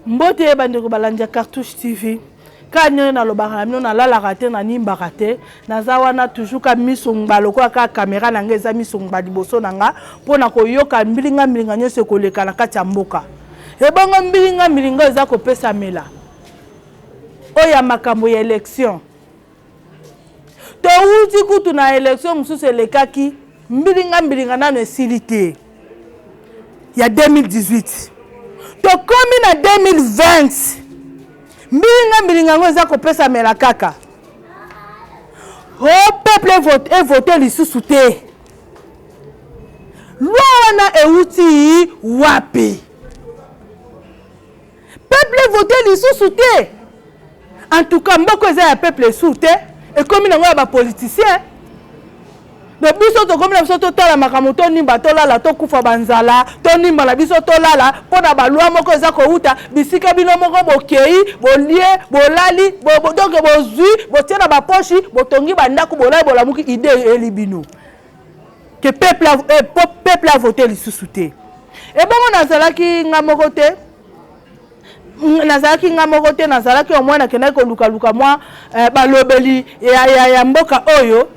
Mbote bandeko balanja Cartouche TV. Quand na lobaka mino na la raté na nimba raté naza wana toujours ka misungba lokola ka caméra na ngeza misungba liboso nanga pona koyoka mbilinga nyose koleka na kati ya mboka. E bongo mbilinga eza kopesa mela. Oya makambo ya élection. To uti kutu na élection mususu elekaki mbilinga nano esilité. Ya 2018. To komi na 2020. Mbilinga ngo eza kopesa mela kaka. O peuple vote lisusu te. Loi wana euti wapi. Peuple vote lisusu te. En tout cas mboko eza ya peuple lisusu te et comme nango ya ba politicien. De biso to comme na biso to tala makambo to nimba to lala to kufa banzala to nimba la biso to lala pona ba loi moko eza ko uta bisika bino moko bokei bolie bolali donc bozui botiena ba poche botongi bandako bolai bolamuki idée elibino que peuple a voté lisusu te. Et bon nazalaki ngamoko te nazalaki au moins na kenai ko luka moi balobeli ya mboka oyo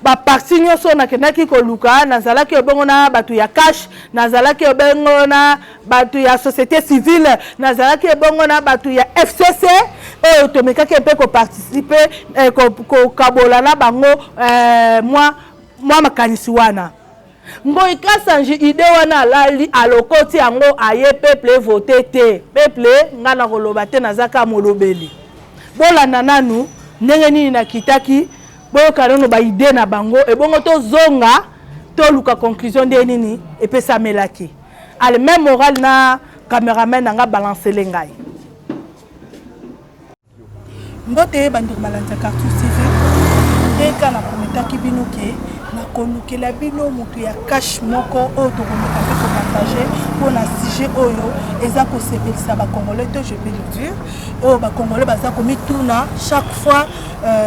ba parti nyoso na kenaki ko luka nazalaki obongo na batu ya cash nazalaki obongo na batu ya société civile nazalaki obongo na batu ya FCC oyo tomekaki pe ko participer ko kabola na bango moi makanisi wana Ngoi Kasanji ide wana lali alokoti yango aye peuple voté te peuple ngana koloba te nazaka molobeli bolanda nanu ndenge nini na kitaki boyo kanono ba ide na bango e bongo to zonga to luka conclusion de nini e pesa melaki ale même moral na cameraman nga balancer lengai mbote bandiko balanja Cartouche TV eka na kometaki bino ke na kolukela bino mutu ya cash moko oyo tokomeka pe ko partager pour na sujet oyo eza ko sepelisa ba congolais to je peux le dire oyo ba congolais baza komi tuna chaque fois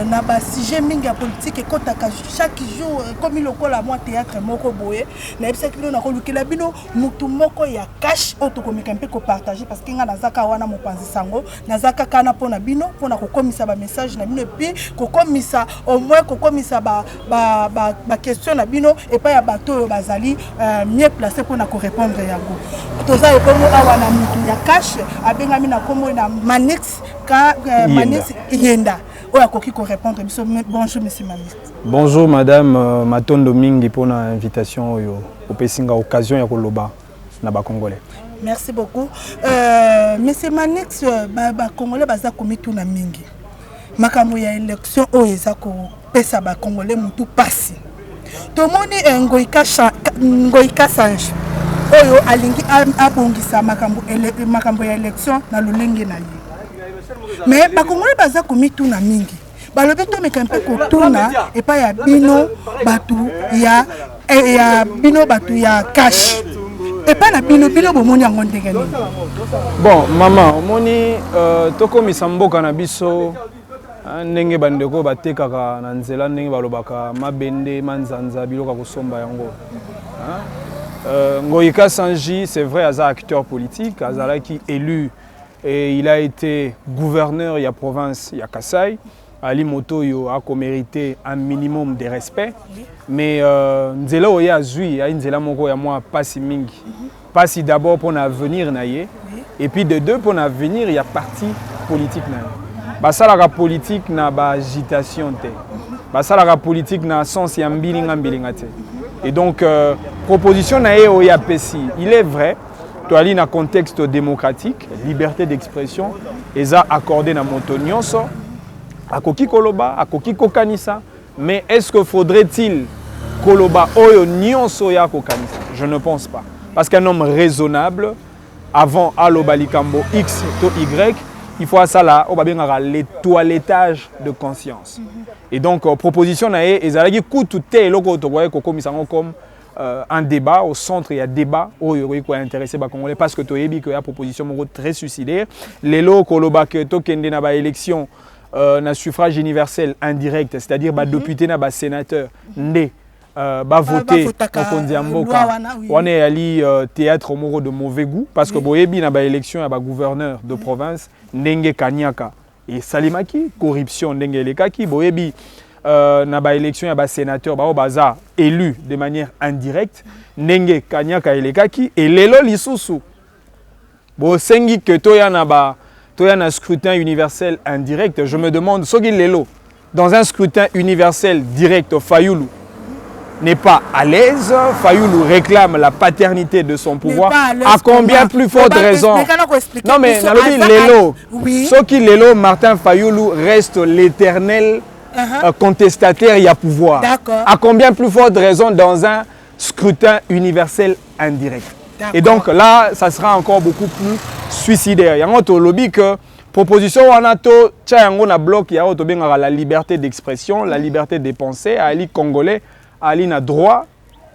na ba sujet mingi ya politique ekotaka chaque jour comme lokola moi théâtre moko boye na ebisa kilo na kolukela bino mutu moko ya cash oyo tokomeka pe ko partager parce que nga nazaka wana mopanzi sango nazaka kana pona bino pona kokomisa ba message na bino puis kokomisa au moins kokomisa ba question na bino et pas ya bato bazali mieux placé pour na ko répondre yango toza ekongo awa na mutu ya cash abengami na kombo na Manix ka Manix yenda oya koki ko répondre biso. Bonjour monsieur Manix. Bonjour madame Matondo mingi pour na invitation oyo opesinga occasion ya koloba na ba congolais. Merci beaucoup monsieur Manix ba congolais baza komitu na mingi makambo ya élection oyo eza ko pesa ba congolais mutu pasi tomoni Ngoi Kasanji oyo alingi abongisa makambo ya élection na lolenge na ye mais ba congolais baza komitu na mingi balobi to mekampe ko tuna et pas ya bino batu ya cash et pas na bino bomoni yango ndenge nini. Bon maman omoni tokomisa mboka na biso ndenge bandeko batekaka na nzela ndenge balobaka mabende manzanza biloka kosomba yango. Ngoi Kasanji c'est vrai aza acteur politique azalaki élu et il a été gouverneur ya province ya Kasai Ali Motoyo a mérité un minimum de respect mais nzela oya azui ya nzela moko ya moi pasi mingi pasi d'abord pour l'avenir na ye et puis de deux pour l'avenir il y a parti politique na basalaka politique na ba agitation te basalaka politique na sens ya mbilinga te et donc proposition na ye oya pesi il est vrai to ali na contexte démocratique liberté d'expression eza accordé na moto nyonso akoki koloba akoki kokanisa mais est-ce que faudrait-il koloba oyo nyonso ya kokanisa? Je ne pense pas parce qu'un homme raisonnable avant aloba likambo X to Y il faut ça là, on va bien le toilettage de conscience. Et donc proposition na e ezalaki kutu te loko to boye ko komisango comme un débat au centre il y a débat où il faut intéresser ba congolais parce que to yebi que ya proposition moko très suicidaire les lo koloba que to kende na ba élection na suffrage universel indirect c'est-à-dire ba député na ba sénateur ndé voter mokonzi ya mboka wana yali théâtre moko de mauvais goût parce que boyebi na ba élection ya ba gouverneur de province ndenge kanyaka et salimaki corruption ndenge elekaki boyebi na ba élection ya ba sénateur ba baza élu de manière indirecte ndenge kanyaka elekaki et lelo lisusu bo sengi que toya na scrutin universel indirect je me demande soki lelo dans un scrutin universel direct Fayulu n'est pas à l'aise, Fayoulou réclame la paternité de son pouvoir, à combien plus forte raison? Non mais, Lelo, ce qui Lelo, Martin Fayoulou reste l'éternel contestataire, il y a pouvoir. À combien plus forte raison dans un scrutin universel indirect? Et donc là, ça sera encore beaucoup plus suicidaire. Il y a un lobby que proposition on a to tchayango na bloc ya to benga la liberté d'expression, la liberté de penser, ali congolais Ali na droit,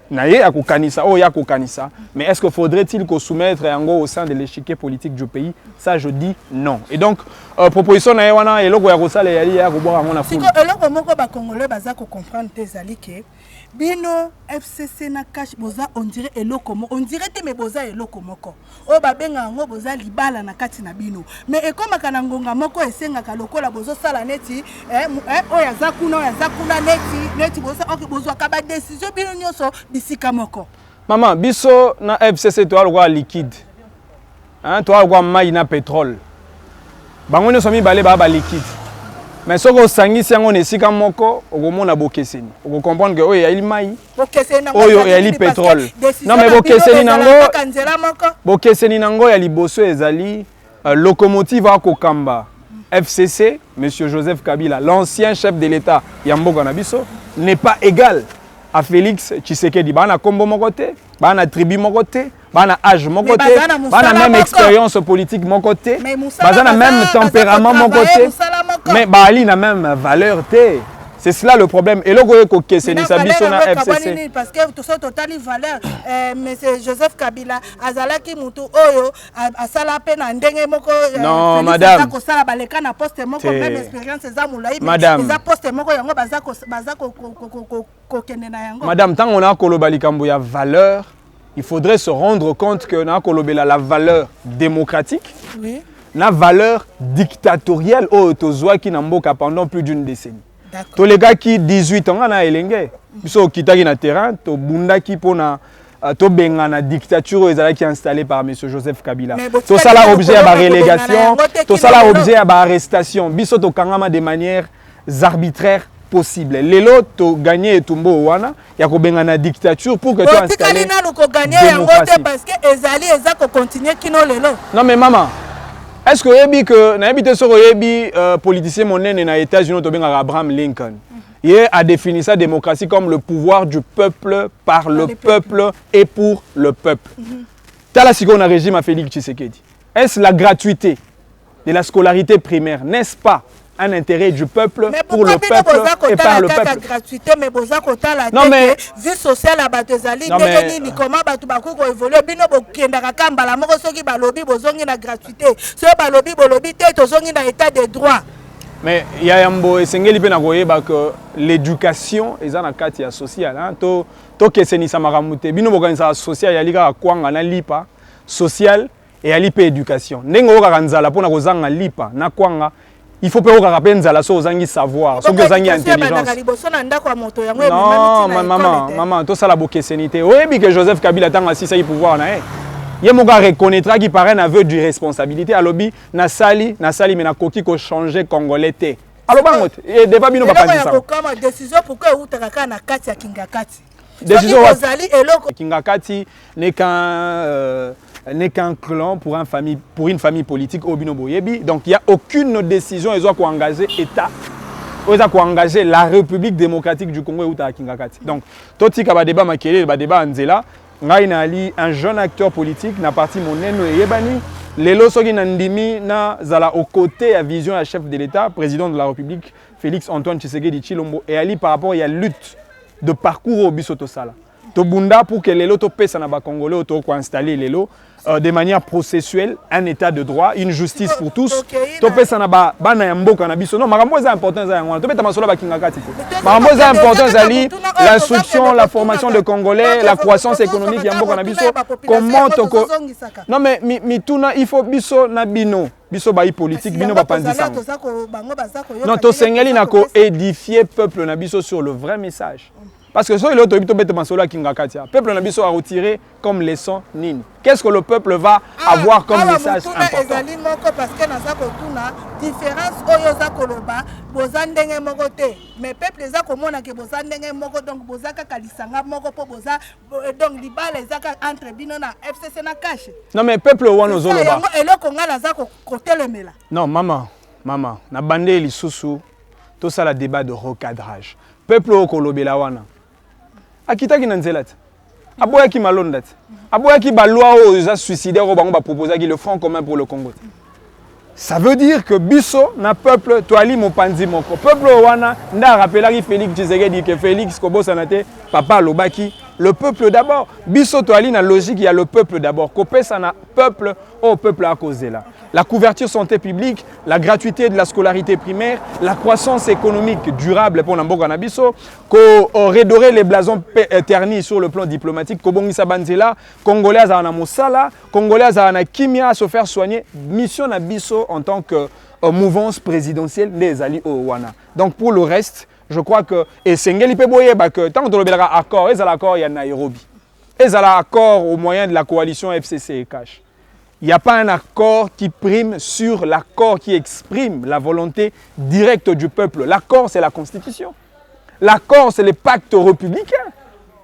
naye akokanisa, oh yakokanisa. Mais est-ce qu'il faudrait-il qu'on soumette yango au sein de l'échiquier politique du pays? Ça, je dis non. Et donc, proposition na wana eloko ya kosala yali ya koboka ngo na fulu. Siko eloko moko ba congolais baza ko comprendre tezali ke bino FCC na cash boza on dirait eloko moko, on dirait te me boza eloko moko. O ba benga ngo boza libala na kati na bino. Mais ekoma kana ngonga moko esenga ka lokola bozo sala neti o ya zakuna neti boza ok bozo ka ba décision bino nyoso bisika moko. Maman, biso na FCC to alwa liquide. Hein, to alwa mai na pétrole. Bango nyoso mi balé ba liquide. Mais ce que sangi si on est si comme moko, au moment na bokeseni. On comprendre que oh il y a il mai. Oh il y a il pétrole. Non mais bokeseni nango ya liboso ezali locomotive à Kokamba. FCC, monsieur Joseph Kabila, l'ancien chef de l'État Yamboka Nabiso, n'est pas égal à Félix Tshisekedi. Bana kombo mon côté, bana tribu mon côté. Bana âge mon côté, bana même expérience politique mon côté, bana même tempérament mon côté, mais bali na même valeur té. C'est cela le problème. Et le goye ko keseni sa biso na FCC. Parce que tout ça totali valeur. Monsieur Joseph Kabila azalaki mutu oyo asala pe na ndenge moko. Non madame. Ko sala baleka na poste moko même expérience za mulai. Madame. Za poste moko yango baza ko kende na yango. Madame tant on a koloba likambo ya valeur. Il faudrait se rendre compte que na kolobela la valeur démocratique, oui. La valeur dictatoriale au tozwa ki na mboka pendant plus d'une décennie. Tous les gars qui 18 ans na elenge, biso kitaki na terrain, to bundaki pona to benga na dictature ezalaki installée par monsieur Joseph Kabila. Tout ça là objet à ba relégation, tout ça là objet à ba arrestation. Biso to kangama de manière arbitraire possible. Lelo to gagner etumbo wana ya ko benga na dictature pour que tu installes parce que ezali eza ko continuer kino lelo. Non mais maman, est-ce que yebi que na yebi te soko yebi politicien monene na États-Unis to benga Abraham Lincoln. Il a défini sa démocratie comme le pouvoir du peuple par le peuple et pour le peuple. Tala siko na régime à Félix Tshisekedi. Est-ce la gratuité de la scolarité primaire, n'est-ce pas? Un intérêt du peuple pour le peuple et par le peuple. Non mais vie sociale à Batezali, ni comment batu bakoko évoluer bino bokendaka kambala moko soki balobi bozongi na gratuité. So balobi te tozongi na état de droit. Mais il y a yambo esengeli pe na koyeba que l'éducation eza na kati ya social hein to kesenisa makamute bino bokanisa social ya lika kwanga na lipa social et ya lipa éducation. Ndengo kaka nzala pona kozanga lipa na kwanga. Il faut pas que la so ozangi savoir, so ozangi intelligence. Non, maman, tout ça la bokesenité. Oui, mais que Joseph Kabila tang assis ça y pouvoir na eh. Ye moka reconnaîtra qui paraît un aveu de responsabilité à lobby na sali mais na koki ko changer congolais té. Alors bangot, et débat bino pas dire ça. Décision pourquoi ou taka na kati ya Kingakati. Décision Kingakati n'est qu'un clan pour une famille politique au Bino Boyebi. Donc il n'y a aucune décision ils ont engagé l'État. Ils ont engagé la République démocratique du Congo ou ta Kingakati. Donc toti ka ba débat makele ba débat anzela ngai na ali un jeune acteur politique na parti moneno yebani lelo soki na ndimi na zala aux côtés à vision à chef de l'État président de la République Félix Antoine Tshisekedi Tshilombo et ali par rapport à la lutte de parcours au bisoto sala. Tobunda pour que les lots pèsent na ba Congolais auto ko installer les lots de manière processuelle, un état de droit, une justice pour tous. Topesa na ba bana ya mboka na biso. Non, makambo za important za ngwana. Topeta masolo ba kinga kati. Makambo za important zali l'instruction, la formation de Congolais, la croissance économique ya mboka na biso. Comment toko non mais mituna il faut biso na bino. Biso ba politique bino ba pandisa. Non, to sengeli na ko édifier peuple na biso sur le vrai message. Parce que si l'autre peuple n'a pas retiré comme leçon nini. Qu'est-ce que le peuple va avoir comme message important? Parce que dans la différence, mais peuple les a comme on a que bozandenge moko donc bozaka kalisanga moko po boza donc libala les a entre bino na FCC na cache. Non mais peuple wana ozoloba. Et le konga na za ko telemela. Non maman, na bandé lisusu tout ça la débat de recadrage. Peuple au kolobela wana. Akitaki na nzela te. Aboyaki malonda te. Aboyaki ba loi aux suicidaires au bango ba proposer le front commun pour le Congo. Ça veut dire que biso na peuple toali mopanzi moko. Peuple wana nda rappelaki Félix Tshisekedi que Félix Kobosa nate papa lobaki le peuple d'abord. Biso toali na logique il y a le peuple d'abord. Kopesa na peuple au peuple à causer là. La couverture santé publique, la gratuité de la scolarité primaire, la croissance économique durable pour Namboka Nabiso, redorer les blasons ternis sur le plan diplomatique, Kobongisa Banzela, Congolais à Mosala, Congolais à Kimia à se faire soigner, mission Nabiso en tant que mouvance présidentielle des alliés au Wana. Donc pour le reste, je crois que, et Sengeli Peboye, que tant que tu as accord, et l'accord il y a Nairobi, et l'accord au moyen de la coalition FCC et Cash. Il n'y a pas un accord qui prime sur l'accord qui exprime la volonté directe du peuple. L'accord, c'est la Constitution. L'accord, c'est le pacte républicain.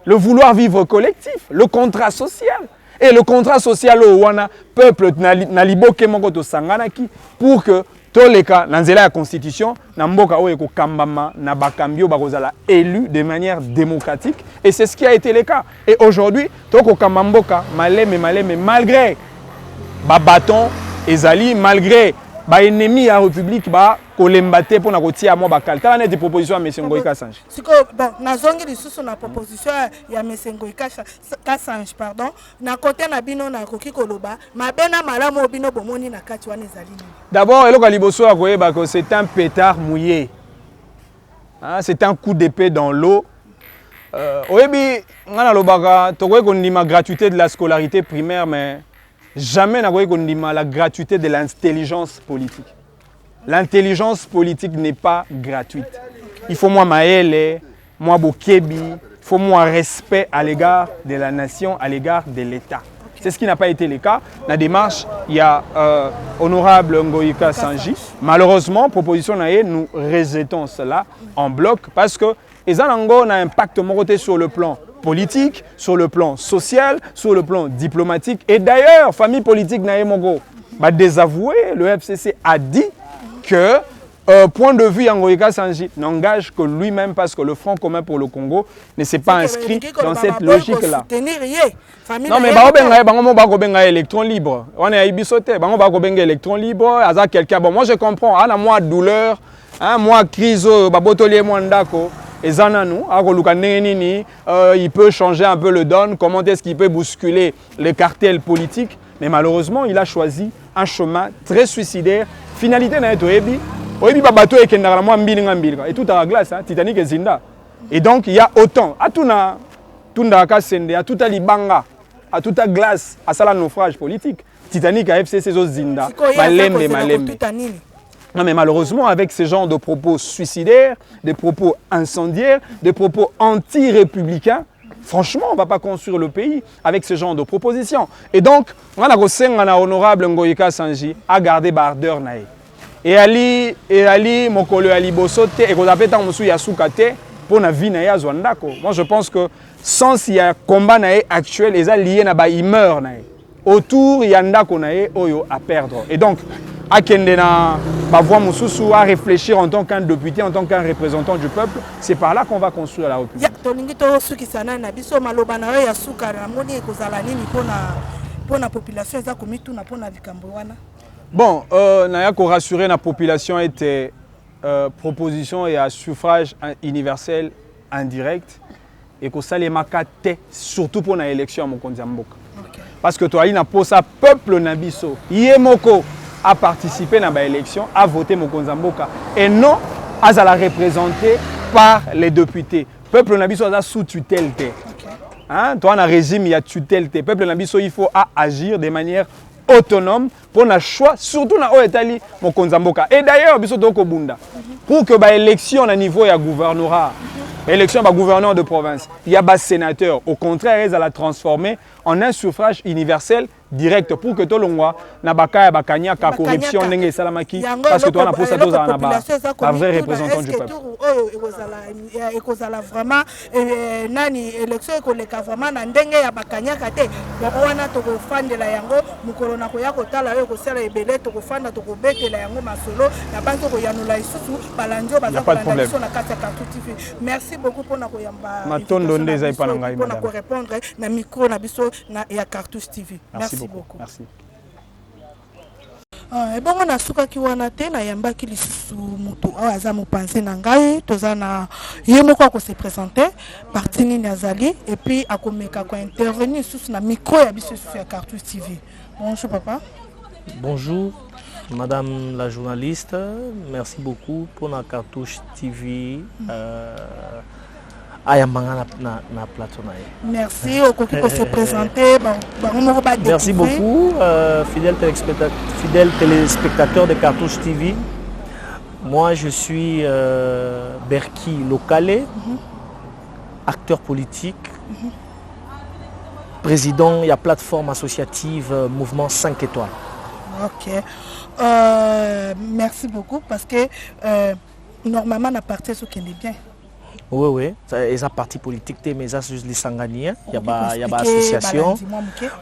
Le vouloir vivre collectif, le contrat social. Et le contrat social au Wana, peuple, naliboke mongoto sanganaki, pour que tous les cas, dans la Constitution, Namboka Oeko Kambama, Nabakambio Barozala élu de manière démocratique. Et c'est ce qui a été le cas. Et aujourd'hui, Toko Kamamboka, malgré ba bâton ezali malgré ba ennemi à république ba kolembate pour na kotia mo bakal tala net proposition à monsieur Ngoï Kassange siko bon nazongi lisusu na proposition ya monsieur Ngoï Kassange pardon na côté na bino na koki koloba mabena malamu bino bomoni na kati wana ezali d'abord eloko liboso ya koyeba que c'est un pétard mouillé, hein, c'est un coup d'épée dans l'eau. Oyebi ngana lobaka tokoye kondima gratuité de la scolarité primaire, mais jamais n'a pas la gratuité de l'intelligence politique. L'intelligence politique n'est pas gratuite. Il faut moi maëlle, moi bokebi, il faut moi respect à l'égard de la nation, à l'égard de l'État. C'est ce qui n'a pas été le cas. Dans la démarche, il y a honorable Ngoï Kassange. Malheureusement, proposition naïe, nous rejetons cela en bloc parce que les Anango ont un impact sur le plan politique, sur le plan social, sur le plan diplomatique. Et d'ailleurs, famille politique Naïmongo va désavouer, le FCC a dit que point de vue Ngoï Kassange n'engage que lui-même parce que le Front commun pour le Congo ne s'est pas inscrit dans cette logique-là. Non mais il électron libre. On est à Ibisote, électron libre, quelqu'un. Bon, moi je comprends, moi douleur, moi crise, babotolier moi ndako. Et Zananou, il peut changer un peu le don, comment est-ce qu'il peut bousculer les cartels politiques. Mais malheureusement, il a choisi un chemin très suicidaire. Finalité, et tout à la glace, Titanic et Zinda. Et donc, il y a autant. À tout à Libanga, à toute la glace, à ça, naufrage politique. Titanic, à FCC, Zinda. Non mais malheureusement, avec ce genre de propos suicidaires, des propos incendiaires, des propos anti-républicains, franchement, on ne va pas construire le pays avec ce genre de propositions. Et donc, on a honorable Ngoï Kassange à garder bardeur naï. Et Ali, Mokolo Ali Bosote, et qu'on appelle tant Moussou Yasukate pour la vie naï à Zwandako. Moi, je pense que sans il y a un combat naï actuel, les alliés ils meurent naï. Autour, il y a un Ndako naï à perdre. Et donc, à Kendena, à réfléchir en tant qu'un député, en tant qu'un représentant du peuple, c'est par là qu'on va construire la République. Bon, Naya ko rassurer la population était proposition et à suffrage universel indirect. et que ça les makate surtout pour la élection à Mokonzi Mboka. Parce que toi, il n'a pas ça peuple nabiso. Yemoko a participé à l'élection, a voté Mokonzi Mboka et non à la représenter par les députés. Peuple nabiso a sous tutelle. Hein? Toi, on a régime, il y a tutelle. Peuple nabiso, il faut agir de manière autonome pour le choix, surtout dans l'Italie, Mokonzi Mboka. Et d'ailleurs, pour que l'élection à niveau de gouvernorat, l'élection de gouverneur de province, il y a des sénateurs. Au contraire, ils la transformer en un suffrage universel direct pour que tout le monde n'a pas de corruption parce que toi, on a posé un vrai représentant du peuple. Vraiment, l'élection est vraiment dans le bakanyaka te. On a tout fan de la yango, mukorona koya kotala yo kosala ebele to kofanda to kobete la yango masolo, na banzo ko yanula isusu balanzo baza ko landisona na kata Cartou TV. Merci beaucoup pour na koyamba. Matondo ndeza ipana ngai pour na ko répondre na micro na biso na ya Cartou TV. Merci beaucoup. Merci. Et bon, on a souka ki wana te na yamba ki lisusu mutu aza mopanzi na ngai tozana yemoko ko se présenter parti ni nazali et puis akomeka ko intervenir sous na micro ya biso sur Cartou TV. Bonjour papa. Bonjour madame la journaliste, merci beaucoup pour la Cartou TV. Na plateau. Merci au pour se présenter. Merci beaucoup, fidèles téléspectateurs de Cartou TV. Moi, je suis Berki Lokale, acteur politique, président de la plateforme associative Mouvement 5 étoiles. Ok. Merci beaucoup parce que normalement, la partie ce qui est bien. Oui, ils ont parti politique, mais ils ont les Sangani, il y a une association.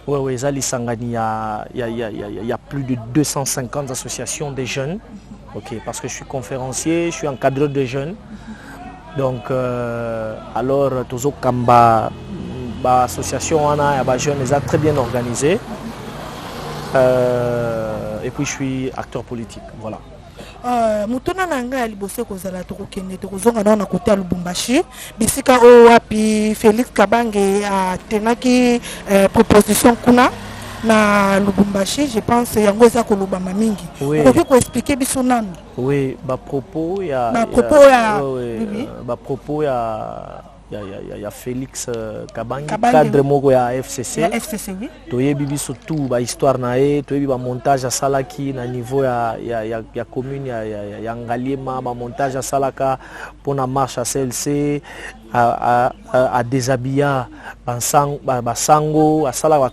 Oui, ils ont les Sangani, il y a plus de 250 associations de jeunes. Ok, parce que je suis conférencier, je suis encadreur de jeunes. Donc, alors, tous Kamba, l'association, il y a des jeunes, ils sont très bien organisés. Et puis, je suis acteur politique. Voilà. Mutuna nanga libose kozala tokokende tokozonga na côté ya Lubumbashi bisika o wapi Félix Kabange a tenaki proposition kuna na Lubumbashi, je pense yango eza kolobama mingi. Okoki ko expliquer biso nanu? Oui, ba propos ya il y a Félix Kabange, cadre moko ya FCC. Ya FCC oui. Toyebi biso tout ba histoire na e, toyebi ba montage à salaki na niveau ya commune ya Ngaliema, ba montage à salaka pour na marche à CLC à déshabiller ba sango à salaka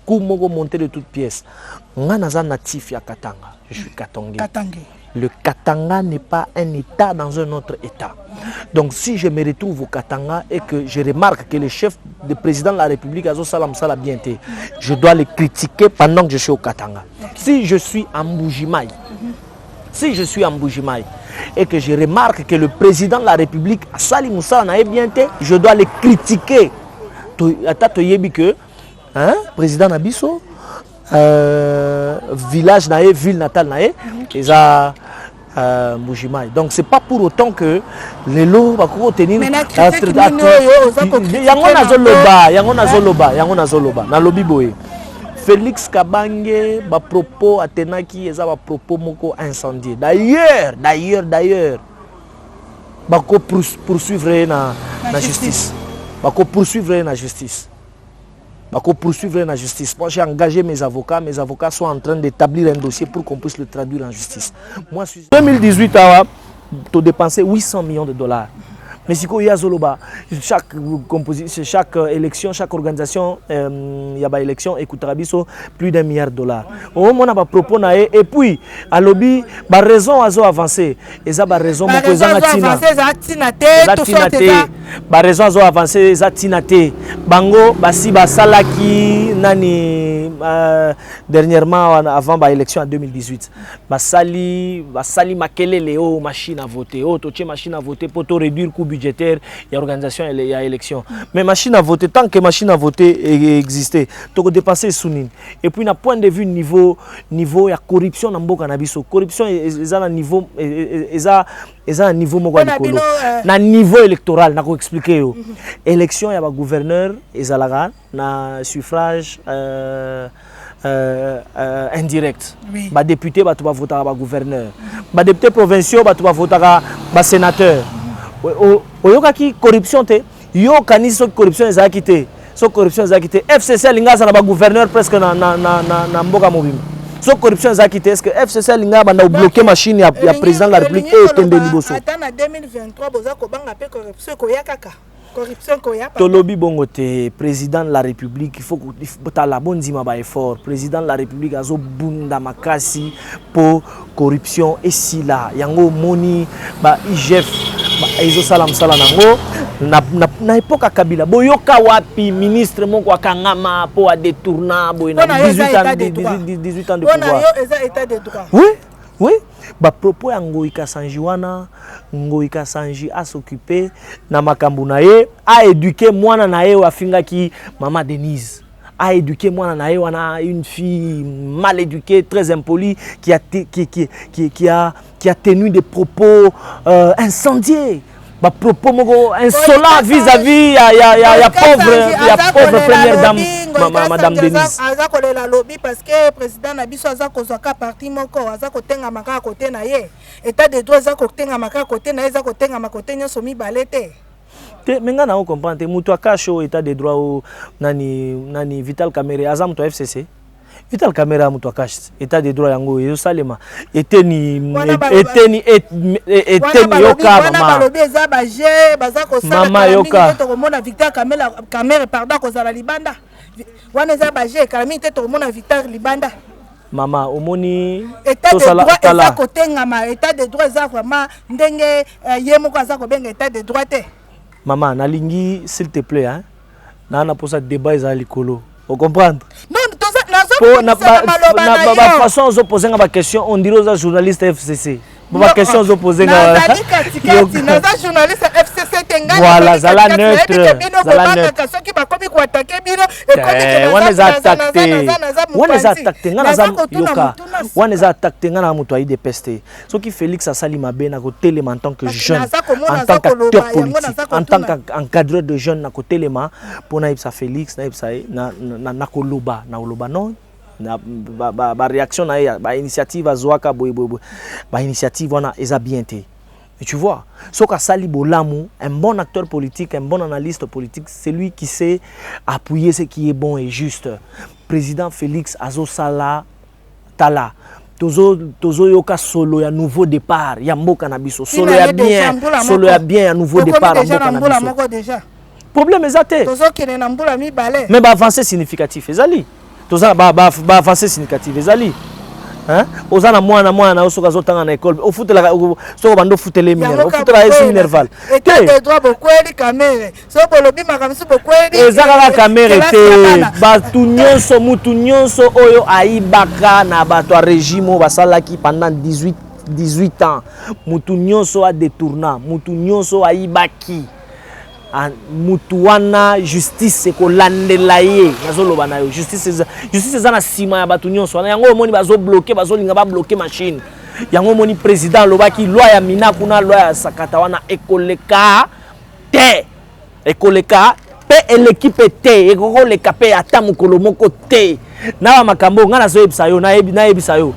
coup moko monter de toutes pièces. Nga naza natif ya Katanga. Je suis Katangé. Le Katanga n'est pas un État dans un autre État. Donc si je me retrouve au Katanga et que je remarque que le chef de président de la République Azo Salam Sala Bienté, je dois le critiquer pendant que je suis au Katanga. Si je suis en Mbujimaï, et que je remarque que le président de la République Sali Moussa n'a Bienté, je dois le critiquer. Président Nabiso, village nae, ville natale nae, ils a Mbujimaï. Donc c'est pas pour autant que les lots va tenir yango nazoloba na lobi boye. Félix Kabange ba propos atenaki eza ba propos moko incendié. D'ailleurs ba ko poursuivre na justice. Ba ko poursuivre na justice. Poursuivre la justice. Moi, j'ai engagé mes avocats sont en train d'établir un dossier pour qu'on puisse le traduire en justice. Moi, en 2018, tu as dépensé 800 millions de dollars. Mais si il y a chaque élection, chaque organisation, il y a une élection, écoutera plus d'1 milliard de dollars. Au moment où on a proposé, et puis, à lobby, la raison a avancé. Et ça, la raison a avancé. Bango, basi basalaki nani dernièrement avant l'élection en 2018 basali makelele o machine à voter machine à voter pour réduire le coût budgétaire et organisation et élection mais machine à voter tant que machine à voter existait tu dépenser sounine et puis na point de vue niveau ya corruption na mboka na biso corruption eza na niveau eza un niveau moko likolo na niveau électoral na ko expliquer yo élection ya ba gouverneur ezalaka na suffrage indirect oui. Ba député ba tu ba voter ba gouverneur ba député provinciaux ba tu ba voter ba sénateur oyoka ki corruption te yo kanisi so corruption ezalaki te so corruption ezalaki te FCC linga za na ba gouverneur presque na mboka mobima so corruption ezalaki te est-ce que FCC linga banda bloquer machine ya président de la République et tende liboso ata na 2023 boza ko banga pe corruption ko yakaka corruption ko ya tolobi bongo te président de la République il faut la bonne dima ba effort président de la République azo bunda makasi pour corruption et si là yango moni ba IGF ba ezo salam sala nango na époque Kabila boyoka wapi ministre moko akangama po a détourna boyina 18 ans de pouvoir on a yo eza état de droit oui ba propos ya Ngoïka Sanji wana Ngoïka Sanji a s'occuper na makambu na ye a éduquer mwana na ye afingaki mama Denise a éduqué mwana na ye wana une fille mal éduquée très impolie qui a tenu des propos incendiés ba propos moko insolent vis-à-vis ya pauvre première dame madame Denise aza kolela lobby parce que président na biso aza kozwaka parti moko aza kotenga maka côté na ye état de droit aza kotenga maka côté na ye aza kotenga makote nyonso mibale te menga na comprendre mutu akasho état de droit o nani Vital Kamerhe aza mutu FCC Vital Kamerhe mutu akash état de droit yango yo salema eteni yoka mama balobi eza ba je baza ko sala mama yoka to komona Vital Kamerhe pardon ko zala libanda wana eza ba je kalami te to komona Vital libanda mama omoni état de droit eza kotengama état de droit eza vraiment ndenge ye moko aza ko benga état de droit te maman nalingi s'il te plaît hein na pour ça débat eza likolo vous comprendre non na façon aux opposants à ma question on dirait aux journalistes FCC ma question aux opposants à journaliste FCC tenga voilà zala neutre qui va comme quoi attaquer bino on les attaque on les attaque ngana mutu aide peste ce qui Félix Asali Mabena ko télé en tant que jeune en tant qu'acteur politique en tant qu'encadreur de jeunes na ko télé pour na ibsa Félix na ibsa na koloba na oloba non ba réaction na ba initiative azwaka ba initiative wana eza bien té. Et tu vois, Soka Sali Bolamu, un bon acteur politique, un bon analyste politique, c'est lui qui sait appuyer ce qui est bon et juste. Président Félix Azosala Tala, Tozo Yoka Solo, il y a un nouveau départ, il y a Mboka Nabiso, Solo ya bien, un nouveau départ à Mboka Nabiso. Problème exacté. Mais bah avancée significative, Ezali. Tozo bah avancée significative, Ezali. Hein? Ozana mwana osoka zotanga na école au foot la so bando footele mineur au foot la esi minerval état de droit bokweli Kamerhe so bolobi makamisi bokweli ezaka la Kamerhe te batu nyonso mutu nyonso oyo aibaka na bato régime basalaki pendant 18 ans mutu nyonso a détourna mutu nyonso aibaki mutuwana justice ko landela ye nazoloba na yo justice eza na sima ya batu nyonso wana yango omoni bazo bloquer bazo linga ba bloquer machine yango omoni président lobaki loi ya mina kuna loi ya sakata wana ekoleka te pe l'équipe te ekoleka pe ata mukolo moko te na makambo ngana zo ebisa yo na ebisa yo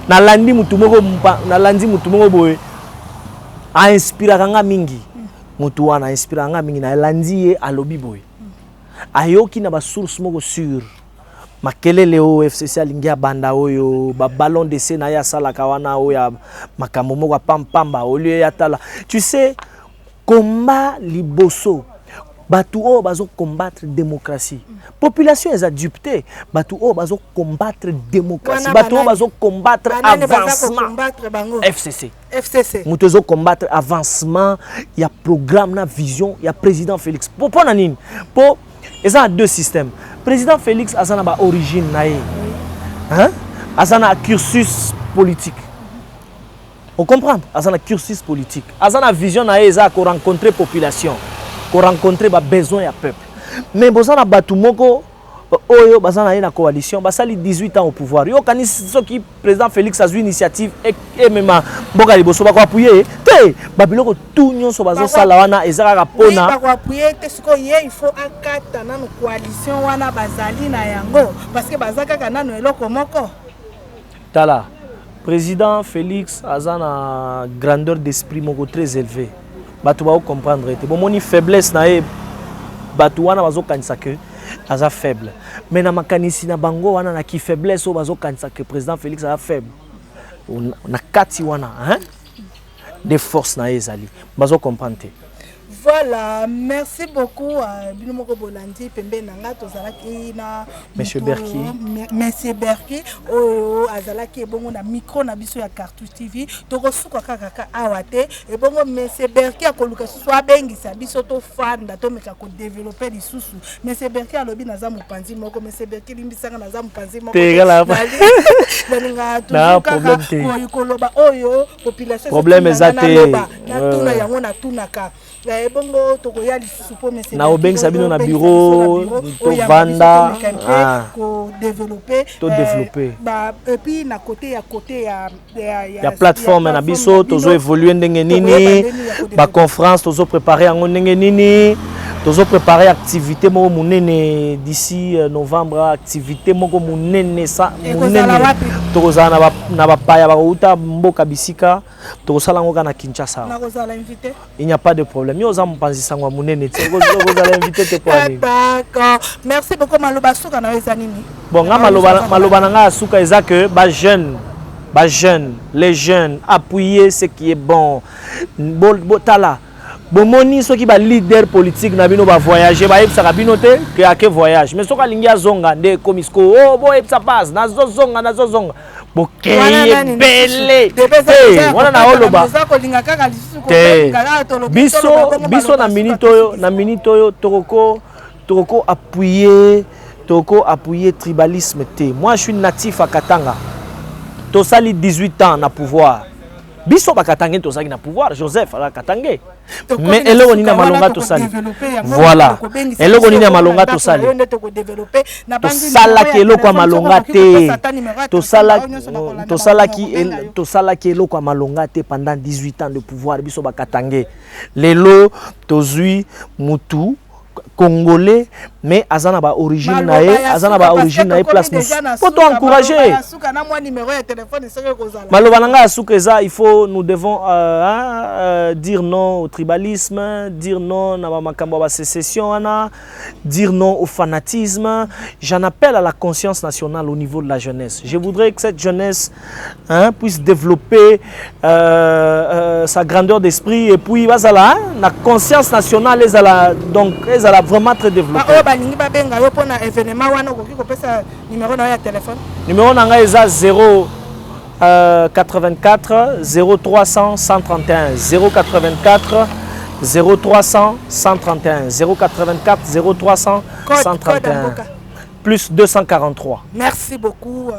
na landi mutu moko boye a inspira kanga mingi mutu wana inspira nga mingi na landi ye alobi boy ayoki na ba source moko sur makelele o FCC alingia banda oyo ba ballon de scène ya sala kawana oya makambo moko pampamba au lieu ya tala tu sais combat liboso batu o bazo combattre démocratie population est adoptée batu o bazo combattre démocratie batu o bazo combattre avancement FCC mutozo combattre avancement il y a programme na vision il y a président Félix pour nani pour ils ont deux systèmes président Félix azana ba origine nae. Hein? Azana cursus politique. On comprend? Azana cursus politique. Azana vision nae za ko rencontrer population, ko rencontrer ba besoin ya peuple. Mais bozana batumoko oyo bazana na coalition basali 18 ans au pouvoir. Yo kanisi soki président Félix a eu initiative et même boka liboso ba ko appuyer te babiloko tout nyonso bazo sala wana ezaka pona ba ko appuyer te siko ye il faut akata na coalition wana bazali na yango parce que bazaka kana no eloko moko. Tala président Félix azana grandeur d'esprit moko très élevé. Batu ba comprendre te bon moni faiblesse na e batu wana bazo kanisa que aza faible. Mais na makanisi na bango wana na ki faiblesse o bazo kanisa que président Félix aza faible. Na kati wana hein des forces na ezali. Bazo comprendre. Voilà, merci beaucoup à Binomoko Bolandi, Pembe Nanga, Tozalaki na Monsieur Berki. Monsieur Berki, oh Azalaki et bongo na micro na biso ya Cartouche TV. Toko suka kaka awate et bongo Monsieur Berki a koluka soit bengi sa biso to fan da to meka ko développer di susu. Monsieur Berki a lobi na za mupanzi moko, Monsieur Berki limbisanga na za mupanzi moko. Tegala. Na problème te. Ko loba oyo population problème ezate. Na tuna yango na tunaka. Bongo tokoya lisusu po mese na obengi sabino na bureau to vanda ko développer ba et puis na côté ya plateforme na biso tozo évoluer ndenge nini ba conférence tozo préparer ngo ndenge nini tozo préparer activité mo munene d'ici novembre activité moko munene sa munene toza na ba paya ba uta mboka bisika tozala ngo kana Kinshasa na kozala invité il n'y a pas de problème yo za mpanzi sangwa munene te kozala invité te pour aller. D'accord, merci beaucoup maloba suka na weza nini bon nga maloba na nga suka eza que ba jeune les jeunes appuyer ce qui est bon tala bomoni soki ba leader politique na bino ba voyager ba epsa bino te que voyage mais soka lingi azonga nde komisko oh bo epsa passe nazo zonga bokeye bele wana na oloba biso na minute oyo toko appuyer tribalisme te. Moi je suis natif à Katanga tosali 18 ans na pouvoir biso bakatangé tosali na pouvoir Joseph ala katangé mais eloko nini malonga tosali voilà eloko nini malonga tosali tosalaki eloko malonga te tosalaki eloko malonga te pendant 18 ans de pouvoir biso bakatangé lelo tozui mutu congolais mais azana ba origine nae place pour t'encourager maloba nanga asuka eza il faut nous devons dire non au tribalisme, dire non na makambo ba sécession ana, dire non au fanatisme. J'en appelle à la conscience nationale au niveau de la jeunesse. Je voudrais que cette jeunesse puisse développer sa grandeur d'esprit et puis bazala la conscience nationale donc elle a vraiment très développé. Numéro nanga eza 084 0300 131 084 0300 131 084 0300 131 plus 243. Merci beaucoup.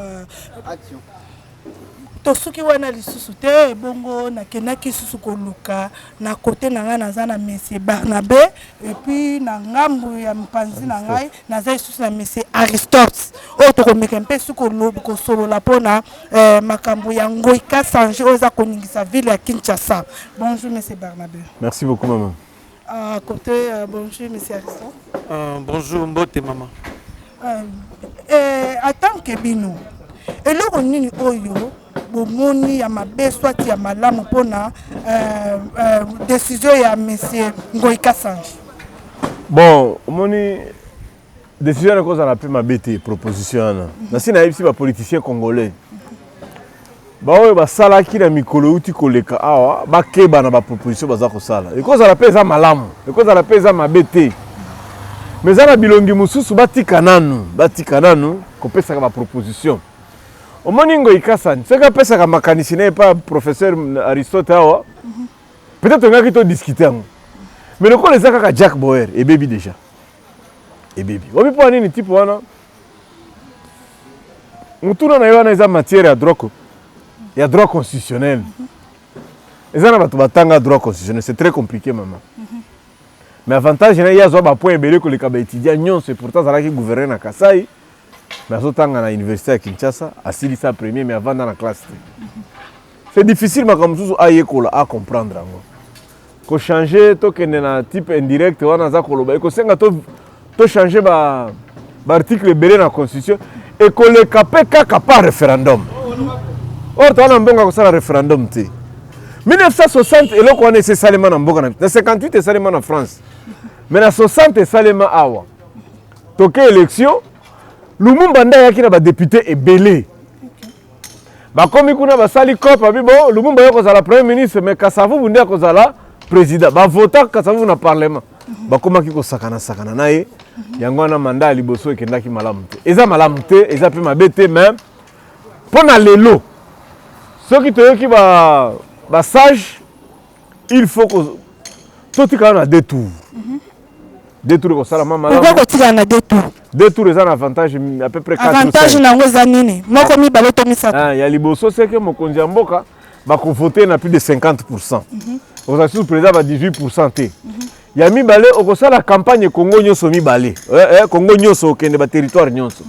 Tosuki wana lisusu te bongo na kenaki susu koluka na côté na nga naza na monsieur Barnabé et puis na ngambu ya mpanzi na ngai naza susu na monsieur Aristote o to komeka mpe suko lobi ko solo la pona makambo ya ngoi ka changer oza koningisa ville ya Kinshasa. Bonjour monsieur Barnabé. Merci beaucoup maman. À côté bonjour monsieur Aristote. Bonjour mbote maman. En tant que bino eloko nini oyo bomoni ya mabe soit ya malamu pona décision ya monsieur Ngoi Kassange. Bon, moni décision na cause la pe mabete proposition na. Na sina yebisi ba politicien congolais. Ba oyo ba sala ki na mikolo uti koleka awa ba keba na ba proposition baza ko sala. E cause la pe za malamu, e cause la pe za mabete. Mais za na bilongi mususu batika nanu ko pesa ka ba proposition. Au moningo Ikassange, c'est que pesa ka makanisi n'est pas professeur Aristote awa. Peut-être on a qui to discuter. Mais le coup les aka Jack Boer et baby déjà. ebebi obi mpo nini type wana mutuna na yo wana eza matière ya droit constitutionnel eza na bato batanga droit constitutionnel c'est très compliqué maman mais avantage na ye azwa bapoint ebele koleka baétudiant nyonso et pourtant azalaki gouverner na Kasai mais azotanga na université ya Kinshasa asilisa premier mais avanda na classe te c'est difficile makambo mosusu ayekola a comprendre yango kochange tokende na type indirect wana aza koloba ekosenga to changer baarticle ebele na constitution ekoleka mpe kaka par référendum or towana mbongo akosala référendum te 1960 eloko wana esalema na mboka na 58 esalema na France mais na 60 esalema awa toke élection Lumumba nde ayaki na badepute ebele bakomi kuna basali COP abi bon Lumumba yo kozala premier ministre mais Kasavubu nde akozala président bavota Kasavubu na parlement bakomaki kosakana na ye yango wana mandat ya liboso ekendaki malamu te eza malamu te eza mpe mabe te mais mpo na lelo soki toyoki basage il faut que totika na deux tours deux tours kosalama malamu pourquoi kotika na deux tours deux tours eza na avantage à peu près 4 avantage nango eza nini moko mibale to misato ya liboso c'est que mokonzi ya mboka bakovote na plus de 50%. Ozali sous président ba 18% te. Ya mibale okosala campagne Congo nyonso mibale. Congo nyonso okende ba territoire nyonso.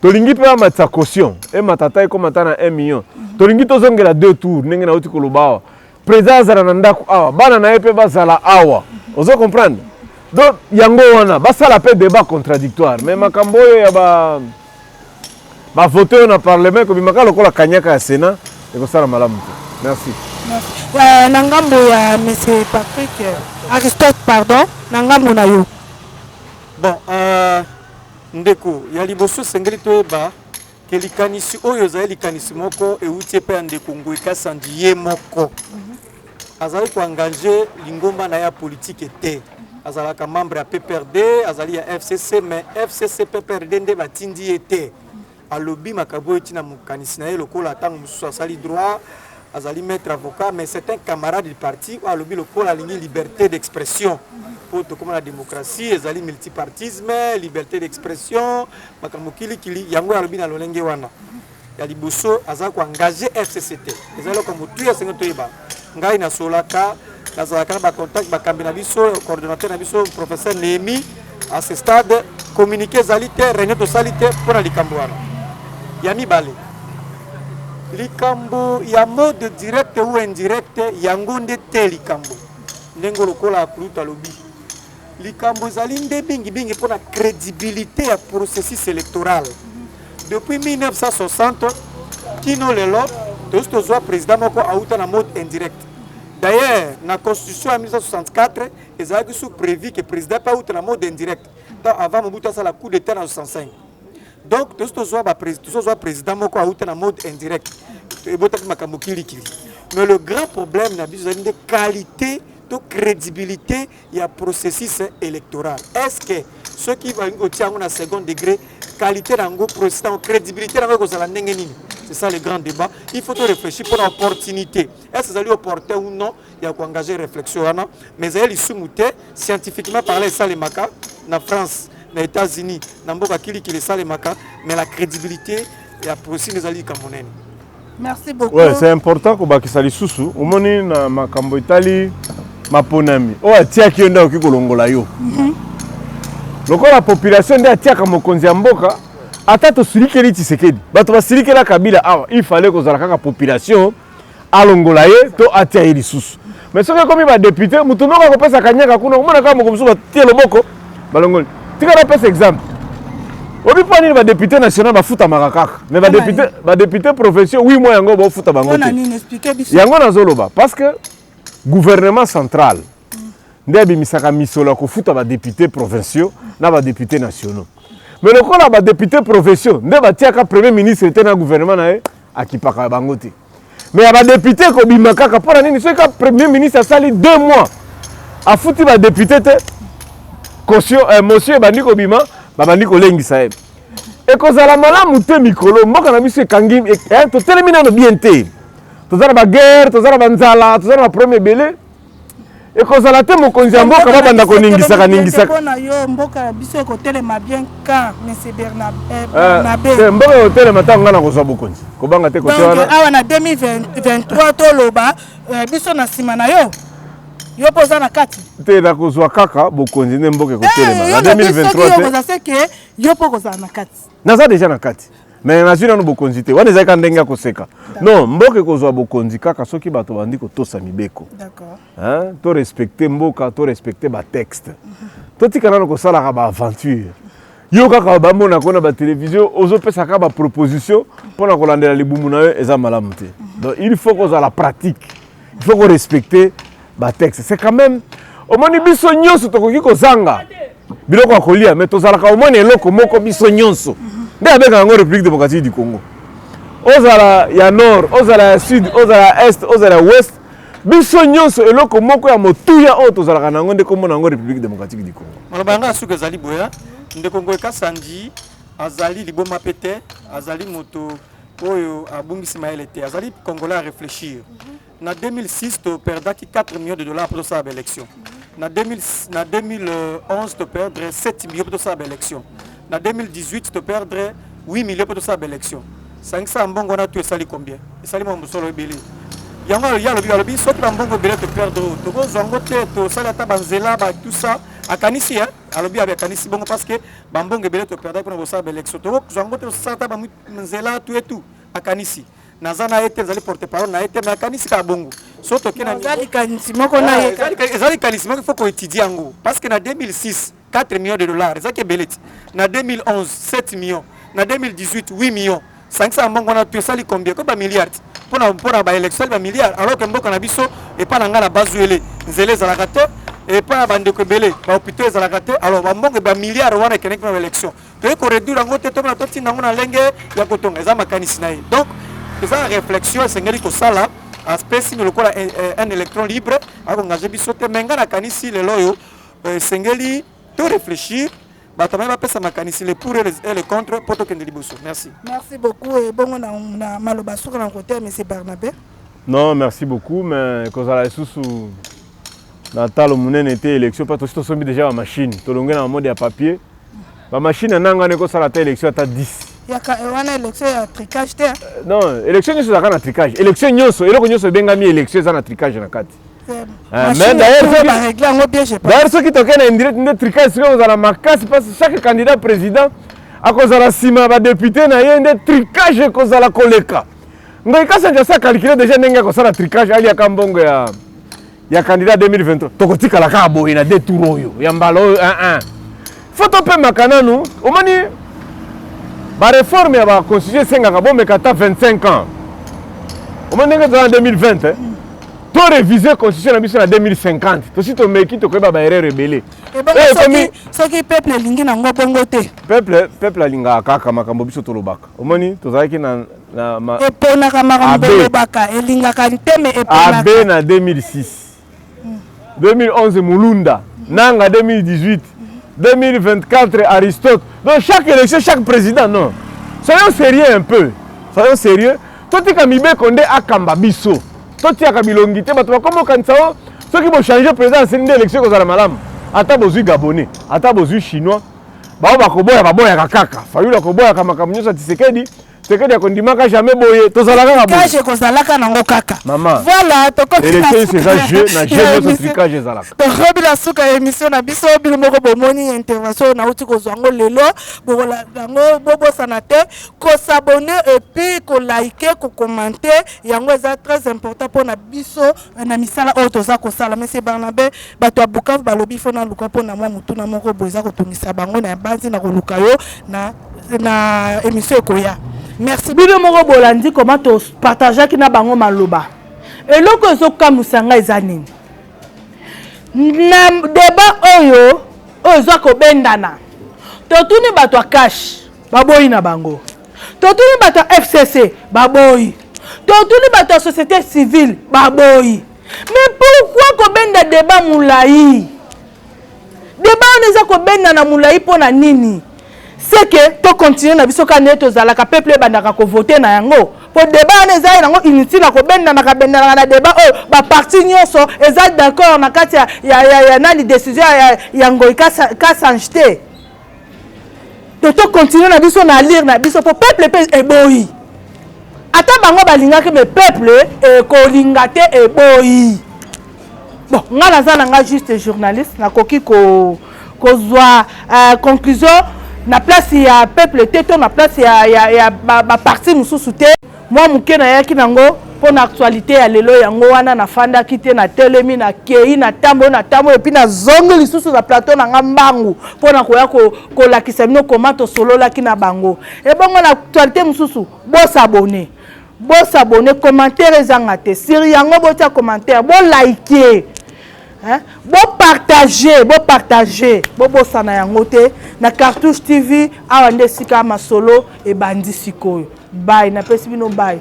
Tolingi pe amatsa caution e matata e komata na 1 million. Tolingi tozongela deux tours ndenge na uti kolobawa. Président azala na ndako awa bana na epe bazala awa. Ozo comprendre? Donc yango wana basala pe débat contradictoire mais makambo oyo ya ba voter na parlement ko bimaka lokola kanyaka ya Sénat et ko sala malamu. Merci. Na ngambo ya monsieur Patrick Aristote pardon na ngambo na yo. Bon ndeko ya liboso sengeli toyeba ke likanisi oyo za likanisi moko e utie pe ndeko ngoika sandiye moko. Azali ko engager lingomba na ya politique te. Azalaka membre ya PPRD, azali ya FCC mais FCC PPRD nde batindi ete. Alobi makabo etina mukanisi na ye lokola tango mususu asali droit, azali maître avocat mais c'est un camarade du parti ou alobi lokola lingi liberté d'expression. Pour tout comme la démocratie, ezali multipartisme, liberté d'expression, makambo kili yango alobi na lolenge wana. Ya liboso azali ko engager FCCT. Ezali ko mutu ya sengo toyeba. Ngai na solaka nazalaka ba contact ba kambi na biso coordonnateur na biso professeur Némi à ce stade communiquer zalité réunion de salité pour la likambo wana ya mibale likambo ya mode direct ou indirect yango nde te likambo ndengo lokola akuluta lobi likambo zali nde bingi pour la crédibilité ya processus électoral depuis 1960 kino lelo tozwa président moko auta na mode indirect. D'ailleurs, dans la Constitution en 1964, ils avaient prévu que le président pas outre la mode indirect. Avant Mobutu ça la coup d'État en 1965. Donc, tout ce président moko outre la mode indirect. Mais le grand problème, c'est la qualité, de crédibilité, il y a processus électoral. Est-ce que ceux qui vont au en second degré, qualité dans processus, crédibilité dans c'est ça le grand débat. Il faut réfléchir pour l'opportunité. Est-ce que c'est opportun ou non? Il y a engager réflexion. Mais il y a scientifiquement parlé, ça les maca. En France, aux États-Unis, dans beaucoup qui les ça les maca. Mais la crédibilité, il y a aussi les alliés camerounais. Merci beaucoup. Ouais, c'est important que ça les sous. Au moment na makambo Italie, maponami. Oh, tia qui onda ki kolongola yo. Lokola la population de tia kama konzi ya mboka. Ata to silikeli Tshisekedi bato basilikela Kabila awa il fallait que la population alongola ye to atia ye lisusu mais soki komi ba député mutu moko akopesa kanyaka kuna omona kaka moko mosusu batie loboko balongoli tika na pesa exemple obi po nini ba député national bafutamaka kaka mais ba député provinciaux 8 mois yango bafuta bango te yango nazoloba parce que gouvernement central nde abimisaka misolo ya kofuta ba député provinciaux na ba député nationaux. Mais le cas là, député profession, ne va tirer premier ministre était dans le gouvernement à qui pas bangote. Mais il y a des députés qui ont dit pour l'année, ce que premier ministre a sali 2 mois à foutre les députés caution monsieur bandi ko bima bandi ko lengi saeb. Et que ça la mala muté mikolo, moi quand monsieur Kangi to telemina no bien té. To za ba guerre, to za ba nzala, to za ba premier belé. Et quand ça la tête mon konzi mboka ba banda ko ningisaka ningisaka. Na yo mboka biso ko telema bien quand monsieur Bernabé. Mboka hotel matanga na ko so bokonzi. Ko banga te ko te wana. Donc awa na 2023 to loba biso na sima na yo. Yo poza na kati. Te na ko zo kaka bokonzi ne mboka ko telema. Na 2023 c'est que yo poza na kati. Naza déjà na kati. Mais na zina no bokonzi te. Wana ezaka ndenga ko seka. Non, mboka ko zo bokonzi kaka soki bato bandi ko tosa mibeko. D'accord. Hein? To respecter mboka, to respecter ba texte. To tikana ko sala ka ba aventure. Yo kaka ba mona ko na ba télévision, ozo pesa ka ba proposition pour na ko landela libumu na yo eza malamu te. Donc il faut qu'on a la pratique. Il faut qu'on respecter ba texte. C'est quand même au moni biso nyonso to ko zanga. Biloko akolia mais to zala ka au moni eloko moko biso nyonso. Nde abeka ngo République démocratique du Congo. Ozala ya nord, ozala ya sud, ozala ya est, ozala ya ouest. Biso nyonso eloko moko ya motuya o tozala na ngo nde komona ngo République démocratique du Congo. Malobanga suka zali boya, nde Congo ekasandi azali liboma pete, azali moto oyo abungisi maelete, azali congolais à réfléchir. Na 2006 to perdaki 4 millions de dollars pour sa élection. Na 2011 to perdre 7 millions pour sa élection. Na 2018 to perdre 8 millions pour sa élection. 500 mbongo na tu esali combien? Esali mo musolo ebeli. Yango ya lobi soki ba mbongo bele te perdre to ko zongo te to sala ta banzela ba tout ça akanisi hein alobi avec akanisi bongo parce que ba mbongo bele te perdre pour sa élection to zongo te sala ta banzela tout et tout akanisi nazana ete zali porte parole na ete na akanisi ka bongo so to kena zali kanisi moko na ye zali kanisi moko faut ko étudier yango parce que na 2006 4 millions de dollars ezaki beleti na 2011 7 millions na 2018 8 millions 500 mbongo na tu sali combien ko ba milliards pour ba élection ba milliards alors que mboka na biso et pas na ngala bazuele nzele za la kate et pas bande ko belé ba hôpital za la kate alors ba mbongo ba milliards wana kenek na élection to ko réduire ngo te to na to tina ngona lenge ya kotonga za makanisi na ye donc eza réflexion sengeli ko sala espèce de lokola un électron libre ako ngaje biso te menga na kanisi le loyo sengeli to réfléchir. Le pour et le contre pour token de liboso. Merci. Merci beaucoup et bon on a maloba sur le côté monsieur Barnabé. Non, merci beaucoup mais cause la sous Natal monene était élection pas to sombi déjà la machine. To longa en mode à papier. La machine nanga ne ko sala ta élection ta 10. Ya ka wana élection ya tricage te. Non, élection nyonso za kana tricage. Élection nyonso eloko nyonso bengami élection za na tricage na kati. Mais d'ailleurs ceux qui toquent en direct ne tricage sur la makasi parce que chaque candidat président à cause de la sima ba député na yende tricage cause de la koleka ngai kasa nja calculer déjà nenga cause la tricage ali akambongo ya candidat 2023 tokotika la ka boye na deux tours oyo ya mbalo 1-1 faut topé makana nous au mani ba réforme ya ba constitution senga ka bombe kata 25 ans au mani nga dans 2020 pour réviser la constitution en 2050. Si tu mets qui te crée ba erreur rebelle. Et bon ce qui peuple lingi na ngo bongo te. Peuple linga kaka makambo biso to lobaka. Omoni tozalaki na et pona ka makambo lobaka elinga ka nteme et pona. AB na 2006. 2011 Mulunda, Nanga 2018. 2024 Aristote. Donc chaque élection, chaque président non. Soyons sérieux un peu. Soyons sérieux. Toi tu kamibe konde akamba biso. Toti ya kabilongi te bato bakoma kansao ceux qui vont changer président c'est une élection ko za malamu ata bozui gabonais ata bozui chinois bao bakoboya baboya kaka fayula koboya kama kamunyosa Tshisekedi ya kondimaka jamais boye tozalaka ka boye kaje kozalaka nango kaka maman voilà to ko élection c'est ça jeu na jeu no tricage ezalaka to robila suka émission na biso bilimo ko bomoni intervention na uti ko zango lelo bola nango bobo sanate ko s'abonner et puis ko liker ko commenter yango eza très important pour na biso na misala o toza ko sala monsieur Barnabé bato abuka balobi fona luka pona mwa mutu na moko boza ko tungisa bango na banzi na ko lukayo na émission ko ya. Merci. Bino moko bolandi comment to partager ki na bango maloba. Eloko ezoka musanga ezanini. Na débat oyo ozo ko bendana. Totuni bato cash baboyi na bango. Totuni bato FCC baboyi. Totuni bato société civile baboyi. Mais pourquoi ko benda débat moulayi? Débat on eza ko benda na moulayi pona nini? C'est que to continuer na biso ka neto zala ka peuple bandaka ko voter na yango po débat wana eza nango inutile na kobendana na débat oyo baparti nyonso eza d'accord na kati ya nani décision ya Ngoi Kassange te toto continuer na biso na lire na biso po peuple pe eboyi ata bango balingaki me peuple ekolinga te eboyi bon nga naza na nga juste journaliste nakoki kozwa conclusion na place ya peuple te to na place ya baparti mosusu te mwa moke nayaki nango mpo na actualité ya lelo yango wana nafandaki te na telemi na kei na tambo epuis nazongi lisusu na plateau na nga mbangu mpo na koya kolakisa bino koma tosololaki na bango ebongo na actualité mosusu bosabone commentaire ezanga te siri yango botia commentaire bolike bopartage bobosana yango te na Cartouche TV awa nde sika masolo ebandi sikoyo bye napesi bino bye